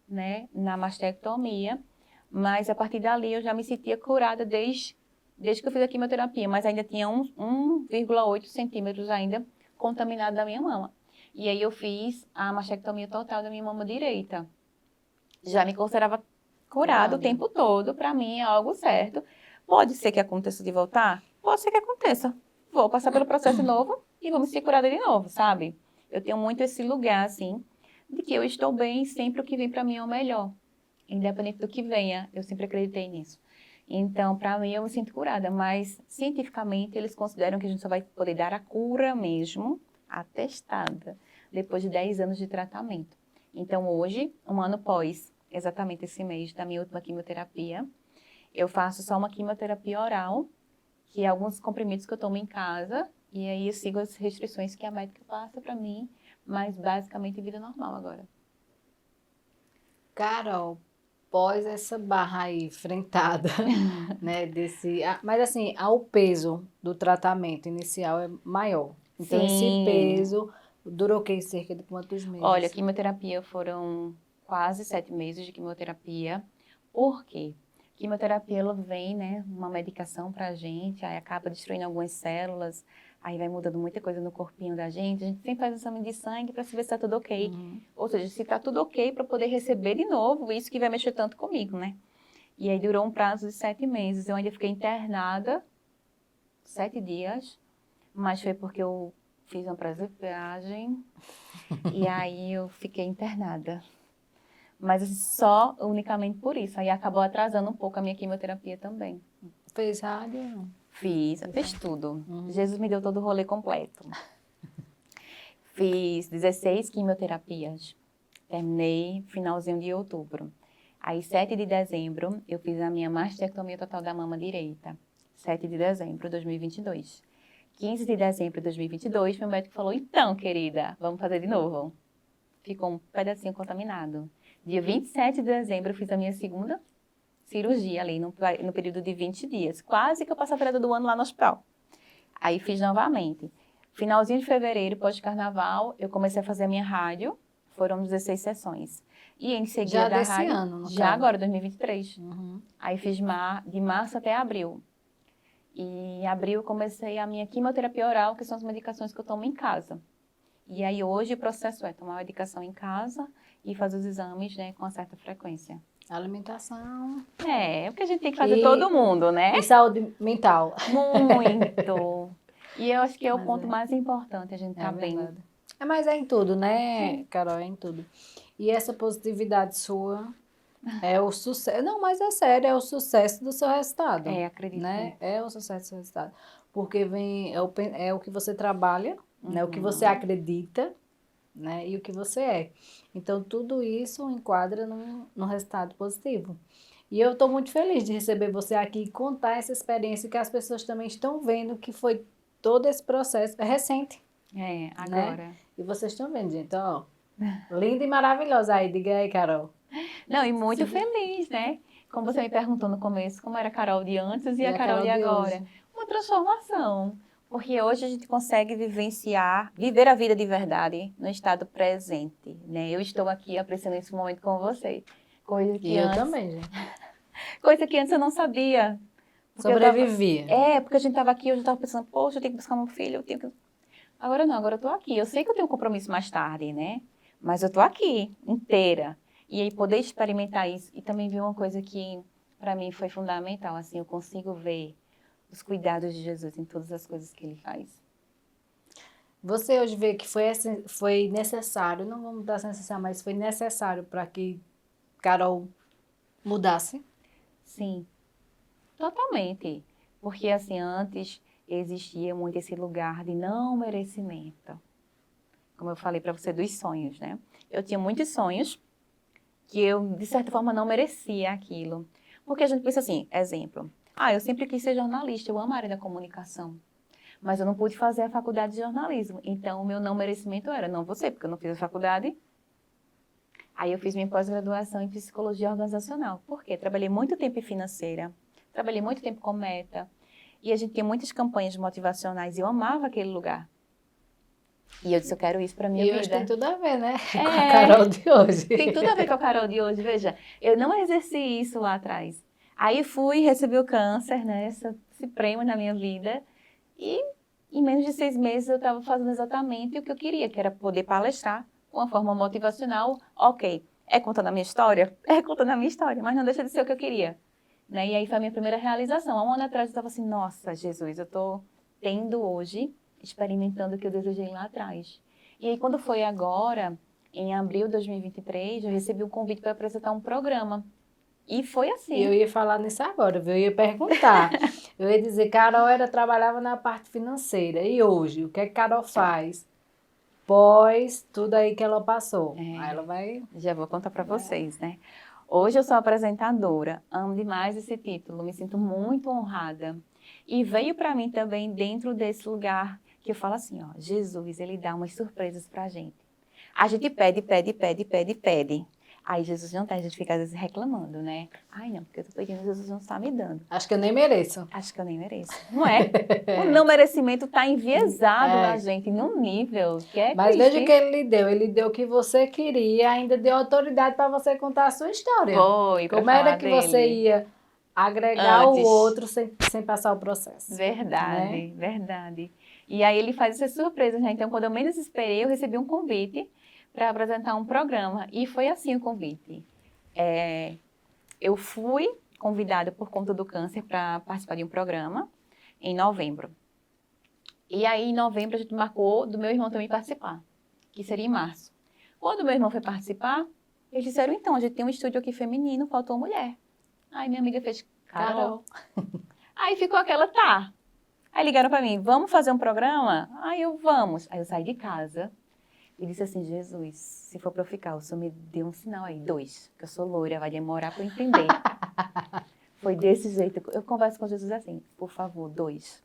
né, na mastectomia. Mas a partir dali eu já me sentia curada desde que eu fiz a quimioterapia, mas ainda tinha 1,8 centímetros ainda contaminado da minha mama. E aí eu fiz a mastectomia total da minha mama direita. Já me considerava curada o tempo todo, para mim é algo certo. Pode ser que aconteça de voltar? Pode ser que aconteça. Vou passar pelo processo novo e vou me sentir curada de novo, sabe? Eu tenho muito esse lugar, assim, de que eu estou bem sempre o que vem para mim é o melhor. Independente do que venha, eu sempre acreditei nisso. Então, para mim, eu me sinto curada, mas cientificamente eles consideram que a gente só vai poder dar a cura mesmo, atestada, depois de 10 anos de tratamento. Então, hoje, 1 ano após, exatamente esse mês da minha última quimioterapia, eu faço só uma quimioterapia oral, que é alguns comprimidos que eu tomo em casa, e aí eu sigo as restrições que a médica passa para mim, mas basicamente vida normal agora. Carol, pós essa barra aí enfrentada, né, mas assim, o peso do tratamento inicial é maior. Então, esse Sim. peso durou o quê? Cerca de quantos Olha, meses? quimioterapia foram quase 7 meses de quimioterapia. Por quê? Quimioterapia, ela vem, né, uma medicação pra gente, aí acaba destruindo algumas células, aí vai mudando muita coisa no corpinho da gente. A gente sempre faz exame de sangue para saber se tá tudo ok. Uhum. Ou seja, se tá tudo ok para poder receber de novo, isso que vai mexer tanto comigo, né? E aí durou um prazo de 7 meses. Eu ainda fiquei internada 7 dias, mas foi porque eu fiz uma presbioperiagem e aí eu fiquei internada. Mas assim, só unicamente por isso. Aí acabou atrasando um pouco a minha quimioterapia também. Fez rádio? Não? Fez tudo. Uhum. Jesus me deu todo o rolê completo. Fiz 16 quimioterapias. Terminei finalzinho de outubro. Aí, 7 de dezembro, eu fiz a minha mastectomia total da mama direita. 7 de dezembro de 2022. 15 de dezembro de 2022, meu médico falou, então, querida, vamos fazer de novo. Ficou um pedacinho contaminado. Dia 27 de dezembro, eu fiz a minha segunda cirurgia ali, no período de 20 dias. Quase que eu passo a virada do ano lá no hospital. Aí fiz novamente. Finalzinho de fevereiro, pós-carnaval, eu comecei a fazer a minha rádio. Foram 16 sessões. E em seguida Já da desse rádio, ano, no já caso. agora, 2023. Uhum. Aí fiz de março até abril. E em abril comecei a minha quimioterapia oral, que são as medicações que eu tomo em casa. E aí hoje o processo é tomar a medicação em casa e fazer os exames, né, com uma certa frequência. Alimentação É o que a gente tem que fazer e, todo mundo, né? e saúde mental. Muito. E eu acho que é o Mas ponto mais importante, a gente é tá bem. verdade. Mas é em tudo, né, Sim. Carol? É em tudo. E essa positividade sua é o sucesso. Não, mas é sério, é o sucesso do seu resultado, Acredito né? muito. É o sucesso do seu resultado. Porque é o que você trabalha, né? O que você Uhum. acredita, né? E o que você é. Então, tudo isso enquadra num resultado positivo. E eu estou muito feliz de receber você aqui e contar essa experiência que as pessoas também estão vendo que foi todo esse processo. É recente, né? Agora. E vocês estão vendo, gente, ó. Linda e maravilhosa aí, diga aí, Carol. Não, e muito Sim. feliz, né? Como você me perguntou no começo, como era a Carol de antes e E a a Carol Carol de de agora. hoje. Uma transformação. Porque hoje a gente consegue viver a vida de verdade no estado presente, né? Eu estou aqui apreciando esse momento com você. Coisa E que eu antes, também, gente. coisa que antes eu não sabia. Porque eu tava, Sobrevivia. porque a gente tava aqui, eu já tava pensando, poxa, eu tenho que buscar meu filho, eu tenho que. Agora não, agora eu tô aqui. Eu sei que eu tenho um compromisso mais tarde, né? Mas eu tô aqui, inteira. E aí poder experimentar isso e também ver uma coisa que para mim foi fundamental, assim, eu consigo ver os cuidados de Jesus em todas as coisas que ele faz. Você hoje vê que foi necessário, não vamos mudar sem necessário, mas foi necessário para que Carol mudasse? Sim, totalmente. Porque assim, antes existia muito esse lugar de não merecimento. Como eu falei para você dos sonhos, né? Eu tinha muitos sonhos que eu, de certa forma, não merecia aquilo. Porque a gente pensa assim, exemplo, eu sempre quis ser jornalista, eu amo a área da comunicação, mas eu não pude fazer a faculdade de jornalismo, então o meu não merecimento era, não você, porque eu não fiz a faculdade. Aí eu fiz minha pós-graduação em psicologia organizacional, porque trabalhei muito tempo em financeira, trabalhei muito tempo com meta, e a gente tinha muitas campanhas motivacionais, e eu amava aquele lugar. E eu disse, eu quero isso para minha E hoje tem vida. tudo a ver, né? Com a É, Carol de hoje. tem tudo a ver com a Carol de hoje, veja. Eu não exerci isso lá atrás. Aí fui, recebi o câncer, né? Esse prêmio na minha vida. E em menos de 6 meses eu estava fazendo exatamente o que eu queria, que era poder palestrar de uma forma motivacional. Ok, é contando a minha história? É contando a minha história, mas não deixa de ser o que eu queria. Né? E aí foi a minha primeira realização. Há um ano atrás eu estava assim, nossa, Jesus, eu estou tendo hoje, experimentando o que eu desejei lá atrás. E aí quando foi agora, em abril de 2023, eu recebi um convite para apresentar um programa. E foi E eu assim. ia falar nisso agora, viu? Eu ia perguntar. Eu ia dizer, Carol trabalhava na parte financeira. E hoje, o que é que Carol faz? Pós tudo aí que ela passou. Aí ela vai. Já vou contar para vocês, né? Hoje eu sou apresentadora, amo demais esse título, me sinto muito honrada. E veio para mim também dentro desse lugar que eu falo assim, ó, Jesus, ele dá umas surpresas para a gente. A gente pede, pede, pede, pede, pede. Aí Jesus não tá, a gente fica às vezes reclamando, né? Ai, não, porque eu tô pedindo, Jesus não está me dando. Acho que eu nem mereço. Acho que eu nem mereço. Não é? O não merecimento tá enviesado na gente, num nível que é Mas veja o triste. que ele lhe deu. Ele deu o que você queria, ainda deu autoridade para você contar a sua história. Foi, pra Como era falar que você dele. ia agregar o Antes. outro sem passar o processo? Verdade, Né? verdade. E aí ele faz essas surpresas, né? Então, quando eu menos esperei, eu recebi um convite para apresentar um programa. E foi assim o convite. Eu fui convidada por conta do câncer para participar de um programa em novembro. E aí, em novembro, a gente marcou do meu irmão também participar, que seria em março. Quando meu irmão foi participar, eles disseram, então, a gente tem um estúdio aqui feminino, faltou mulher. Aí minha amiga fez, Carol. Aí ficou aquela, tá. Aí ligaram para mim, vamos fazer um programa? Aí eu, vamos. Aí eu saí de casa e disse assim, Jesus, se for para eu ficar, o Senhor me deu um sinal aí, 2, que eu sou loira, vai demorar para eu entender. Foi desse jeito. Eu converso com Jesus assim, por favor, 2.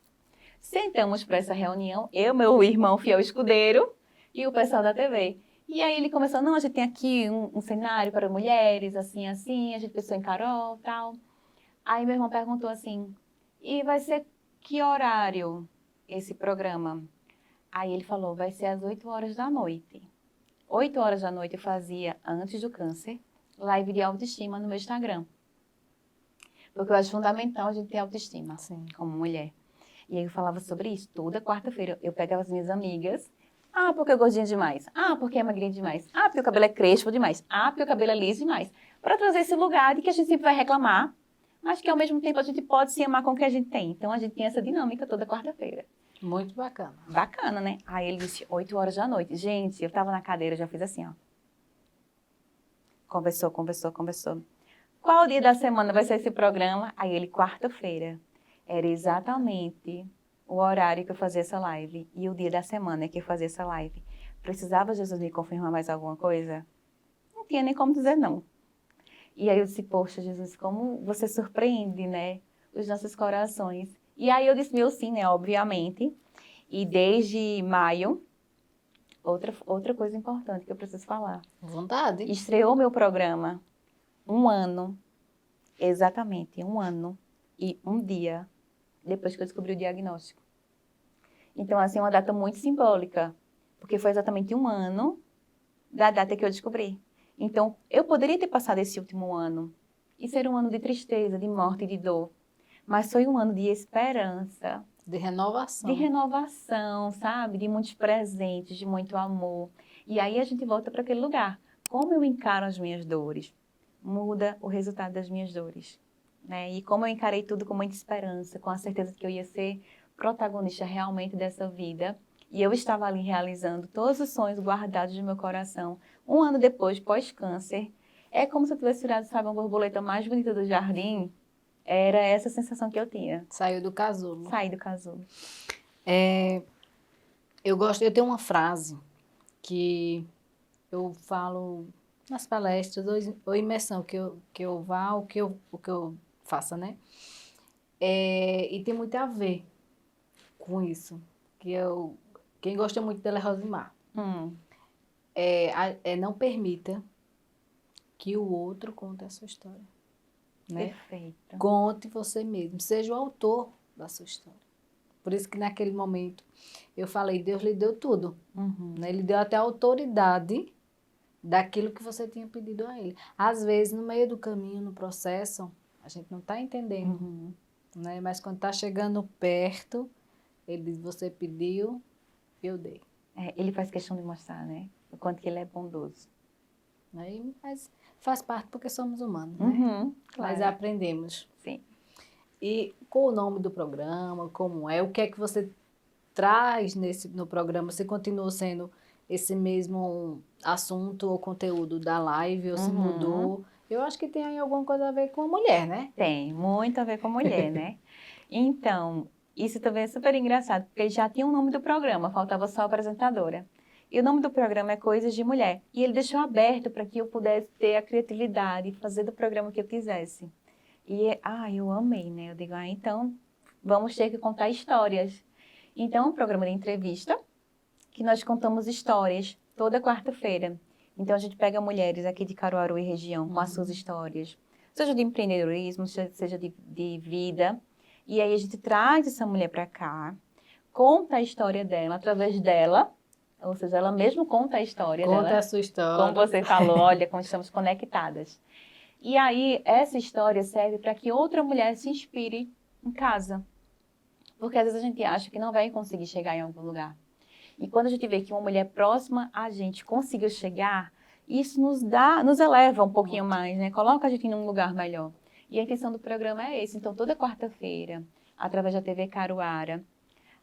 Sentamos para essa reunião, eu, meu irmão fiel escudeiro e o pessoal da TV. E aí ele começou, não, a gente tem aqui um cenário para mulheres, assim, assim, a gente pensou em Carol, tal. Aí meu irmão perguntou assim, e vai ser que horário esse programa? Aí ele falou, vai ser às 8 horas da noite. 8 horas da noite eu fazia, antes do câncer, live de autoestima no meu Instagram. Porque eu acho fundamental a gente ter autoestima, Sim. como mulher. E aí eu falava sobre isso toda quarta-feira. Eu pegava as minhas amigas. Ah, porque eu gordinha demais. Ah, porque é magrinha demais. Ah, porque o cabelo é crespo demais. Ah, porque o cabelo é liso demais. Para trazer esse lugar de que a gente sempre vai reclamar, mas que ao mesmo tempo a gente pode se amar com o que a gente tem. Então a gente tem essa dinâmica toda quarta-feira. Muito bacana. Bacana, né? Aí ele disse 8 horas da noite. Gente, eu tava na cadeira, já fiz assim, ó. Conversou, conversou, conversou. Qual dia da semana vai ser esse programa? Aí ele, quarta-feira. Era exatamente o horário que eu fazia essa live e o dia da semana que eu fazia essa live. Precisava Jesus me confirmar mais alguma coisa? Não tinha nem como dizer não. E aí eu disse, poxa, Jesus, como você surpreende, né, os nossos corações. E aí eu disse meu sim, né, obviamente. E desde maio, outra coisa importante que eu preciso falar. Vontade. Estreou meu programa 1 ano, exatamente 1 ano e 1 dia depois que eu descobri o diagnóstico. Então, assim, é uma data muito simbólica, porque foi exatamente 1 ano da data que eu descobri. Então, eu poderia ter passado esse último ano e ser um ano de tristeza, de morte, de dor, mas foi um ano de esperança, De renovação. de renovação, sabe? De muitos presentes, de muito amor. E aí a gente volta para aquele lugar. Como eu encaro as minhas dores, muda o resultado das minhas dores. Né? E como eu encarei tudo com muita esperança, com a certeza de que eu ia ser protagonista realmente dessa vida. E eu estava ali realizando todos os sonhos guardados no meu coração. 1 ano depois, pós-câncer, é como se eu tivesse tirado, sabe, uma borboleta mais bonita do jardim. Era essa sensação que eu tinha. Saiu do casulo. Saí do casulo. Eu tenho uma frase que eu falo nas palestras ou imersão que eu vá, o que eu faça, né? E tem muito a ver com isso. Quem gosta muito dela é Rosimar. Não permita que o outro conte a sua história. Né? Perfeito. Conte você mesmo, seja o autor da sua história. Por isso que naquele momento eu falei, Deus lhe deu tudo. Né? Ele deu até a autoridade daquilo que você tinha pedido a ele. Às vezes, no meio do caminho, no processo, a gente não está entendendo. Né? Mas quando está chegando perto, ele diz, você pediu, eu dei. Ele faz questão de mostrar, né? O quanto que ele é bondoso. Né? Mas faz parte porque somos humanos, né? Claro. Mas aprendemos. Sim. E qual o nome do programa, como é, o que é que você traz no programa? Você continua sendo esse mesmo assunto ou conteúdo da live ou se mudou? Eu acho que tem aí alguma coisa a ver com a mulher, né? Tem, muito a ver com mulher, né? Então, isso também é super engraçado, porque já tinha o nome do programa, faltava só a apresentadora. E o nome do programa é Coisas de Mulher. E ele deixou aberto para que eu pudesse ter a criatividade e fazer do programa que eu quisesse. E, eu amei, né? Eu digo, então, vamos ter que contar histórias. Então, é um programa de entrevista, que nós contamos histórias toda quarta-feira. Então, a gente pega mulheres aqui de Caruaru e região com as suas histórias, seja de empreendedorismo, seja de vida. E aí, a gente traz essa mulher para cá, conta a história dela através dela, ou seja, ela mesma conta a história Conta dela. a sua história. Como você falou, olha, como estamos conectadas. E aí, essa história serve para que outra mulher se inspire em casa. Porque às vezes a gente acha que não vai conseguir chegar em algum lugar. E quando a gente vê que uma mulher próxima a gente conseguiu chegar, isso nos eleva um pouquinho mais, né? Coloca a gente em um lugar melhor. E a intenção do programa é esse. Então, toda quarta-feira, através da TV Caruara,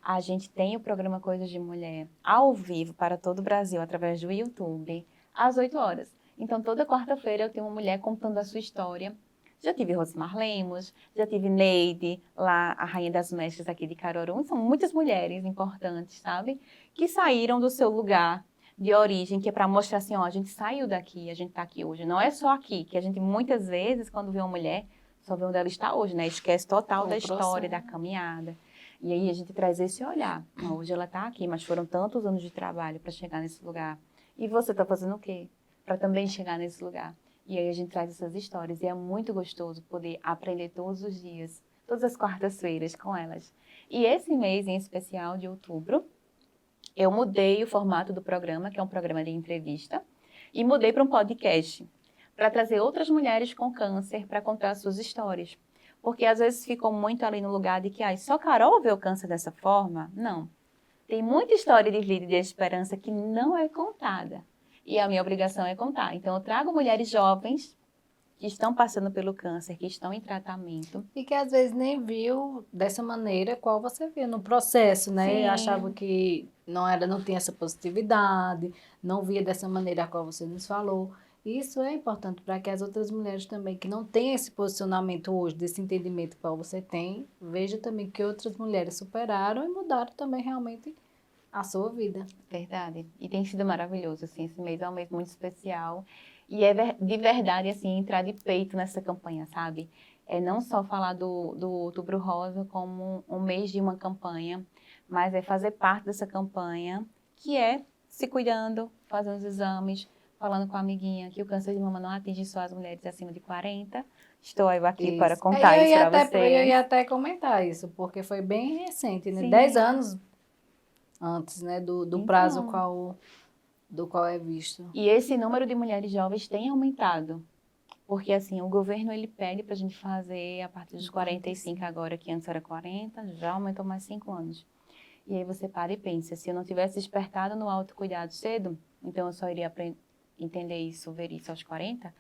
a gente tem o programa Coisas de Mulher ao vivo para todo o Brasil, através do YouTube, às 8 horas. Então, toda quarta-feira eu tenho uma mulher contando a sua história. Já tive Rosimar Lemos, já tive Neide, lá a Rainha das Mestras aqui de Caruaru. São muitas mulheres importantes, sabe? Que saíram do seu lugar de origem, que é para mostrar assim, ó, a gente saiu daqui, a gente está aqui hoje. Não é só aqui, que a gente muitas vezes, quando vê uma mulher, só vê onde ela está hoje, né? Esquece total da história, da caminhada. E aí a gente traz esse olhar. Hoje ela está aqui, mas foram tantos anos de trabalho para chegar nesse lugar. E você está fazendo o quê? Para também chegar nesse lugar. E aí a gente traz essas histórias. E é muito gostoso poder aprender todos os dias, todas as quartas-feiras com elas. E esse mês em especial, de outubro, eu mudei o formato do programa, que é um programa de entrevista, e mudei para um podcast, para trazer outras mulheres com câncer para contar suas histórias. Porque às vezes ficam muito ali no lugar de que só Carol vê o câncer dessa forma. Não. Tem muita história de vida e de esperança que não é contada. E a minha obrigação é contar. Então, eu trago mulheres jovens que estão passando pelo câncer, que estão em tratamento. E que às vezes nem viu dessa maneira qual você viu no processo, né? Sim. Achava que não tinha essa positividade, não via dessa maneira a qual você nos falou. Isso é importante para que as outras mulheres também, que não têm esse posicionamento hoje, desse entendimento que você tem, vejam também que outras mulheres superaram e mudaram também realmente a sua vida. Verdade. E tem sido maravilhoso, assim, esse mês é um mês muito especial. E é de verdade, assim, entrar de peito nessa campanha, sabe? É não só falar do Outubro Rosa como um mês de uma campanha, mas é fazer parte dessa campanha, que é se cuidando, fazendo os exames, falando com a amiguinha que o câncer de mama não atinge só as mulheres acima de 40. Estou aqui para contar isso para vocês. Eu ia até comentar isso, porque foi bem recente, né? Sim. 10 anos antes, né, do Então, prazo do qual é visto. E esse número de mulheres jovens tem aumentado. Porque, assim, o governo, ele pede para a gente fazer a partir dos 45 agora, que antes era 40, já aumentou mais 5 anos. E aí você para e pensa, se eu não tivesse despertado no autocuidado cedo, então eu só iria entender isso, ver isso aos 40,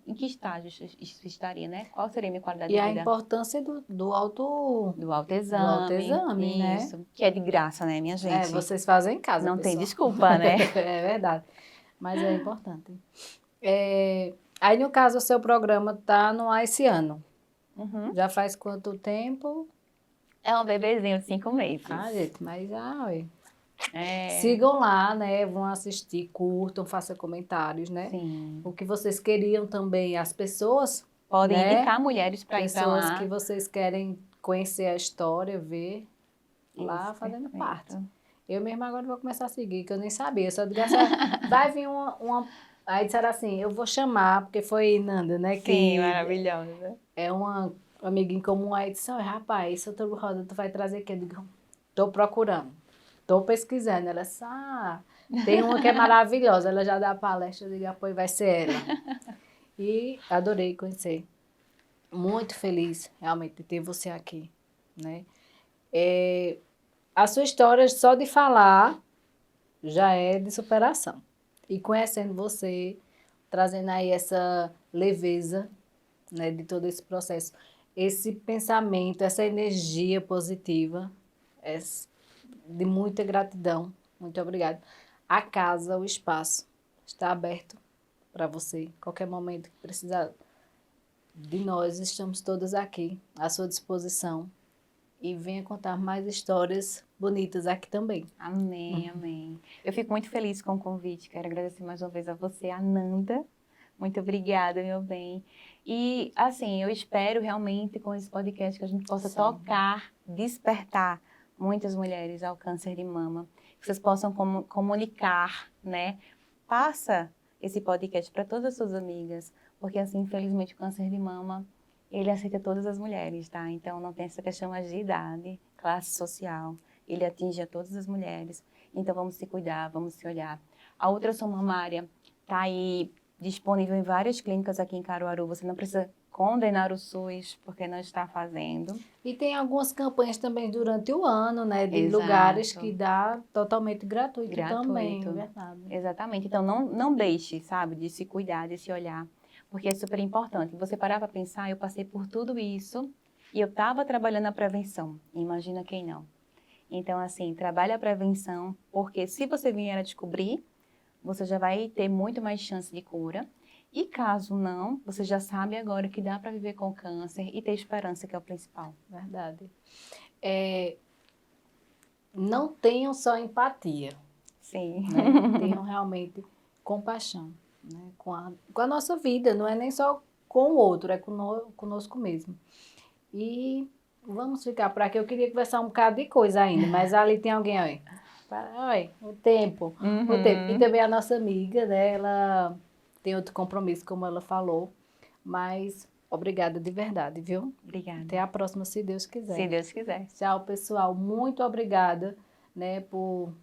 em que estágio isso estaria, né? Qual seria a minha qualidade de vida? E a importância do autoexame, né? Isso, que é de graça, né, minha gente? Vocês fazem em casa, não pessoal. tem desculpa, né? É verdade, mas é importante. Aí, no caso, o seu programa está no ar esse ano. Uhum. Já faz quanto tempo? É um bebezinho de 5 meses. Gente, mas ué. É. Sigam lá, né? Vão assistir, curtam, façam comentários, né? Sim. O que vocês queriam também, as pessoas, podem né? indicar mulheres para ir para lá. Pessoas que vocês querem conhecer a história, ver lá Isso, fazendo perfeito. parte. Eu mesma agora vou começar a seguir, que eu nem sabia. Só digo assim, vai vir uma... Aí disseram assim, eu vou chamar, porque foi Nanda, né? Sim, que maravilhosa. é uma amiga em comum. Aí disse, rapaz, seu Outubro Rosa, tu vai trazer aqui? Eu digo, tô procurando, tô pesquisando. Ela disse, tem uma que é maravilhosa, ela já dá palestra, eu digo, pois vai ser ela. E adorei conhecer. Muito feliz, realmente, de ter você aqui, né? A sua história, só de falar, já é de superação. E conhecendo você, trazendo aí essa leveza, né, de todo esse processo, esse pensamento, essa energia positiva, é de muita gratidão. Muito obrigada. A casa, o espaço, está aberto para você. Qualquer momento que precisar de nós, estamos todas aqui, à sua disposição. E venha contar mais histórias bonitas aqui também. Amém, amém. Eu fico muito feliz com o convite. Quero agradecer mais uma vez a você, Ananda. Muito obrigada, meu bem. E, assim, eu espero realmente com esse podcast que a gente possa tocar, despertar muitas mulheres ao câncer de mama. Que vocês possam comunicar, né? Passa esse podcast para todas as suas amigas, porque assim, infelizmente, o câncer de mama, ele aceita todas as mulheres, tá? Então, não tem essa questão mais de idade, classe social, ele atinge a todas as mulheres. Então, vamos se cuidar, vamos se olhar. A ultrassom mamária está aí disponível em várias clínicas aqui em Caruaru, você não precisa condenar o SUS porque não está fazendo. E tem algumas campanhas também durante o ano, né? De Exato. lugares que dá totalmente gratuito também, Gratuito. verdade. Exatamente. Então, não deixe, sabe, de se cuidar, de se olhar, porque é super importante. Você parar para pensar, eu passei por tudo isso e eu estava trabalhando a prevenção. Imagina quem não. Então, assim, trabalhe a prevenção, porque se você vier a descobrir, você já vai ter muito mais chance de cura. E caso não, você já sabe agora que dá para viver com câncer e ter esperança, que é o principal. Verdade. Não tenham só empatia, Sim. né? Tenham realmente compaixão, né? Com a nossa vida, não é nem só com o outro, é conosco mesmo. E vamos ficar por aqui. Eu queria conversar um bocado de coisa ainda, mas ali tem alguém, olha. Olha, o tempo. O tempo. E também a nossa amiga, né? Ela tem outro compromisso, como ela falou. Mas obrigada de verdade, viu? Obrigada. Até a próxima, se Deus quiser. Se Deus quiser. Tchau, pessoal. Muito obrigada, né, por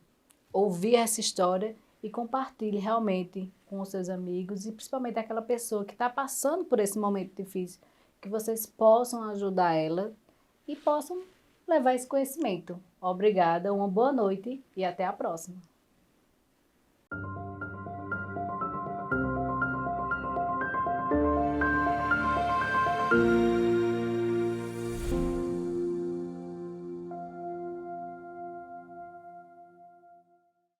ouvir essa história e compartilhe realmente com os seus amigos e principalmente aquela pessoa que está passando por esse momento difícil, que vocês possam ajudar ela e possam levar esse conhecimento. Obrigada, uma boa noite e até a próxima.